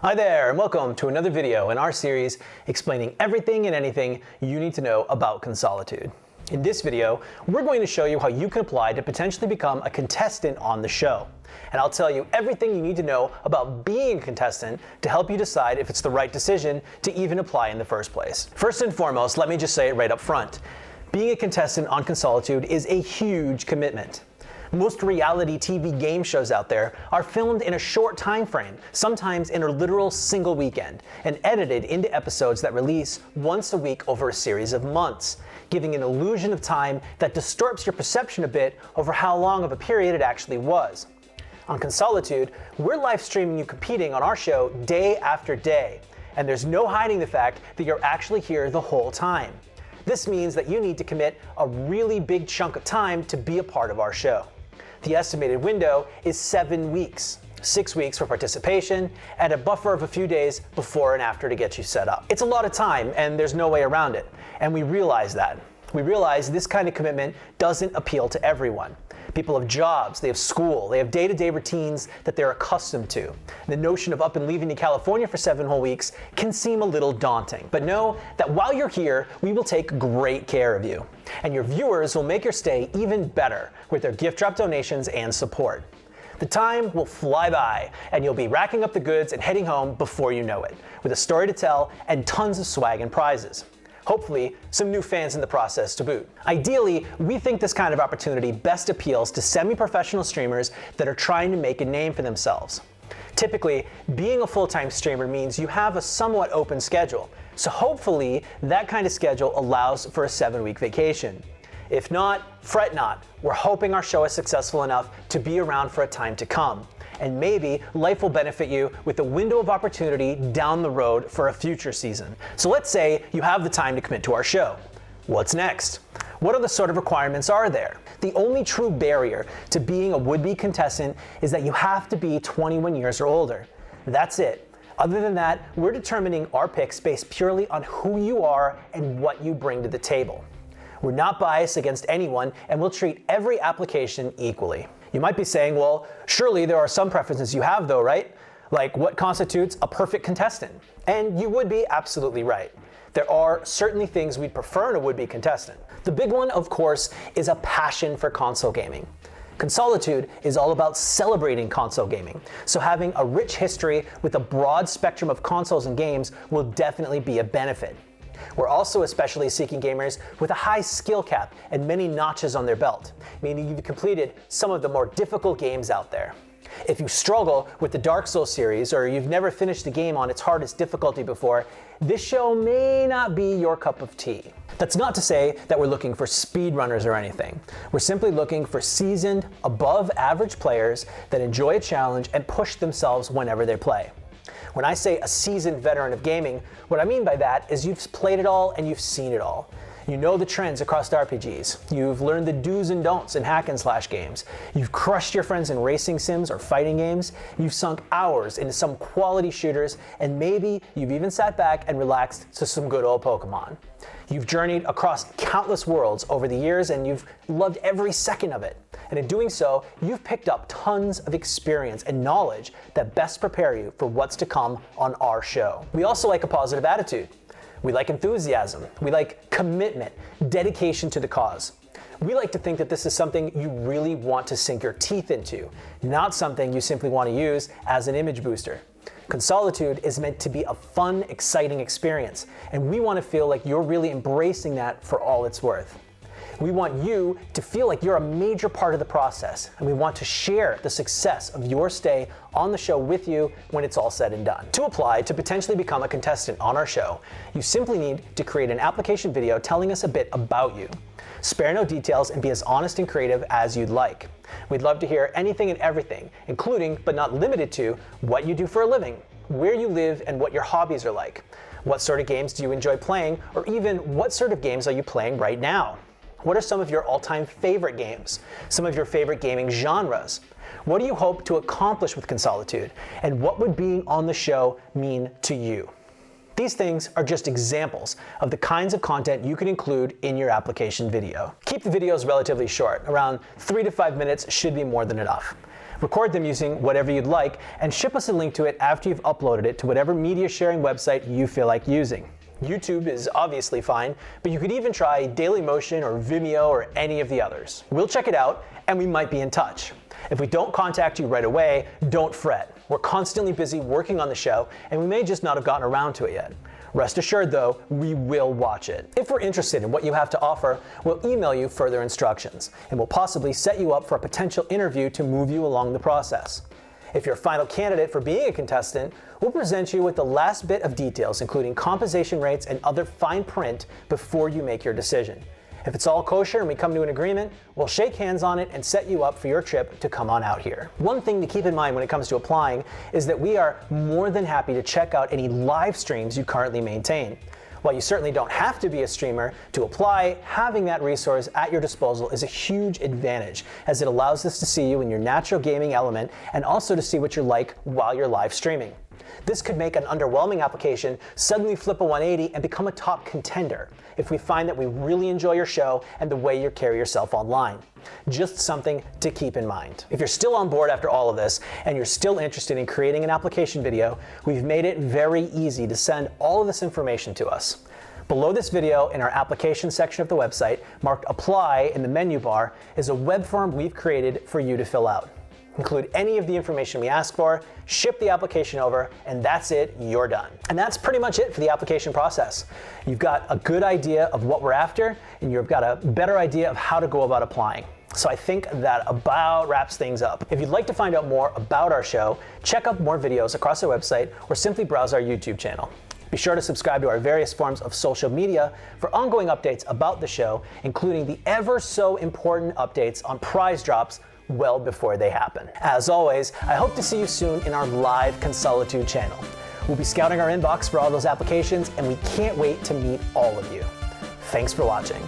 Hi there, and welcome to another video in our series explaining everything and anything you need to know about Consolitude. In this video, we're going to show you how you can apply to potentially become a contestant on the show. And I'll tell you everything you need to know about being a contestant to help you decide if it's the right decision to even apply in the first place. First and foremost, let me just say it right up front. Being a contestant on Consolitude is a huge commitment. Most reality TV game shows out there are filmed in a short time frame, sometimes in a literal single weekend, and edited into episodes that release once a week over a series of months, giving an illusion of time that distorts your perception a bit over how long of a period it actually was. On Consolitude, we're live streaming you competing on our show day after day, and there's no hiding the fact that you're actually here the whole time. This means that you need to commit a really big chunk of time to be a part of our show. The estimated window is 7 weeks, 6 weeks for participation, and a buffer of a few days before and after to get you set up. It's a lot of time, and there's no way around it, and we realize that. We realize this kind of commitment doesn't appeal to everyone. People have jobs, they have school, they have day-to-day routines that they're accustomed to. The notion of up and leaving to California for 7 whole weeks can seem a little daunting. But know that while you're here, we will take great care of you. And your viewers will make your stay even better with their gift drop donations and support. The time will fly by, and you'll be racking up the goods and heading home before you know it, with a story to tell and tons of swag and prizes. Hopefully, some new fans in the process to boot. Ideally, we think this kind of opportunity best appeals to semi-professional streamers that are trying to make a name for themselves. Typically, being a full-time streamer means you have a somewhat open schedule, so hopefully that kind of schedule allows for a 7-week vacation. If not, fret not. We're hoping our show is successful enough to be around for a time to come. And maybe life will benefit you with a window of opportunity down the road for a future season. So let's say you have the time to commit to our show. What's next? What other sort of requirements are there? The only true barrier to being a would-be contestant is that you have to be 21 years or older. That's it. Other than that, we're determining our picks based purely on who you are and what you bring to the table. We're not biased against anyone, and we'll treat every application equally. You might be saying, well, surely there are some preferences you have though, right? Like what constitutes a perfect contestant? And you would be absolutely right. There are certainly things we'd prefer in a would-be contestant. The big one, of course, is a passion for console gaming. Consolitude is all about celebrating console gaming, so having a rich history with a broad spectrum of consoles and games will definitely be a benefit. We're also especially seeking gamers with a high skill cap and many notches on their belt, meaning you've completed some of the more difficult games out there. If you struggle with the Dark Souls series or you've never finished a game on its hardest difficulty before, this show may not be your cup of tea. That's not to say that we're looking for speedrunners or anything. We're simply looking for seasoned, above average players that enjoy a challenge and push themselves whenever they play. When I say a seasoned veteran of gaming, what I mean by that is you've played it all and you've seen it all. You know the trends across RPGs. You've learned the do's and don'ts in hack and slash games. You've crushed your friends in racing sims or fighting games. You've sunk hours into some quality shooters, and maybe you've even sat back and relaxed to some good old Pokemon. You've journeyed across countless worlds over the years, and you've loved every second of it. And in doing so, you've picked up tons of experience and knowledge that best prepare you for what's to come on our show. We also like a positive attitude. We like enthusiasm. We like commitment, dedication to the cause. We like to think that this is something you really want to sink your teeth into, not something you simply want to use as an image booster. Consolitude is meant to be a fun, exciting experience, and we want to feel like you're really embracing that for all it's worth. We want you to feel like you're a major part of the process, and we want to share the success of your stay on the show with you when it's all said and done. To apply to potentially become a contestant on our show, you simply need to create an application video telling us a bit about you. Spare no details and be as honest and creative as you'd like. We'd love to hear anything and everything, including but not limited to what you do for a living, where you live, and what your hobbies are like. What sort of games do you enjoy playing, or even what sort of games are you playing right now? What are some of your all-time favorite games? Some of your favorite gaming genres? What do you hope to accomplish with Consolitude? And what would being on the show mean to you? These things are just examples of the kinds of content you can include in your application video. Keep the videos relatively short. Around 3 to 5 minutes should be more than enough. Record them using whatever you'd like, and ship us a link to it after you've uploaded it to whatever media sharing website you feel like using. YouTube is obviously fine, but you could even try Dailymotion or Vimeo or any of the others. We'll check it out, and we might be in touch. If we don't contact you right away, don't fret. We're constantly busy working on the show, and we may just not have gotten around to it yet. Rest assured though, we will watch it. If we're interested in what you have to offer, we'll email you further instructions, and we'll possibly set you up for a potential interview to move you along the process. If you're a final candidate for being a contestant, we'll present you with the last bit of details, including compensation rates and other fine print before you make your decision. If it's all kosher and we come to an agreement, we'll shake hands on it and set you up for your trip to come on out here. One thing to keep in mind when it comes to applying is that we are more than happy to check out any live streams you currently maintain. While you certainly don't have to be a streamer to apply, having that resource at your disposal is a huge advantage, as it allows us to see you in your natural gaming element and also to see what you're like while you're live streaming. This could make an underwhelming application suddenly flip a 180 and become a top contender if we find that we really enjoy your show and the way you carry yourself online. Just something to keep in mind. If you're still on board after all of this and you're still interested in creating an application video, we've made it very easy to send all of this information to us. Below this video, in our application section of the website, marked Apply in the menu bar, is a web form we've created for you to fill out. Include any of the information we ask for, ship the application over, and that's it, you're done. And that's pretty much it for the application process. You've got a good idea of what we're after, and you've got a better idea of how to go about applying. So I think that about wraps things up. If you'd like to find out more about our show, check out more videos across our website or simply browse our YouTube channel. Be sure to subscribe to our various forms of social media for ongoing updates about the show, including the ever so important updates on prize drops well before they happen. As always, I hope to see you soon in our live Consolitude channel. We'll be scouting our inbox for all those applications, and we can't wait to meet all of you. Thanks for watching.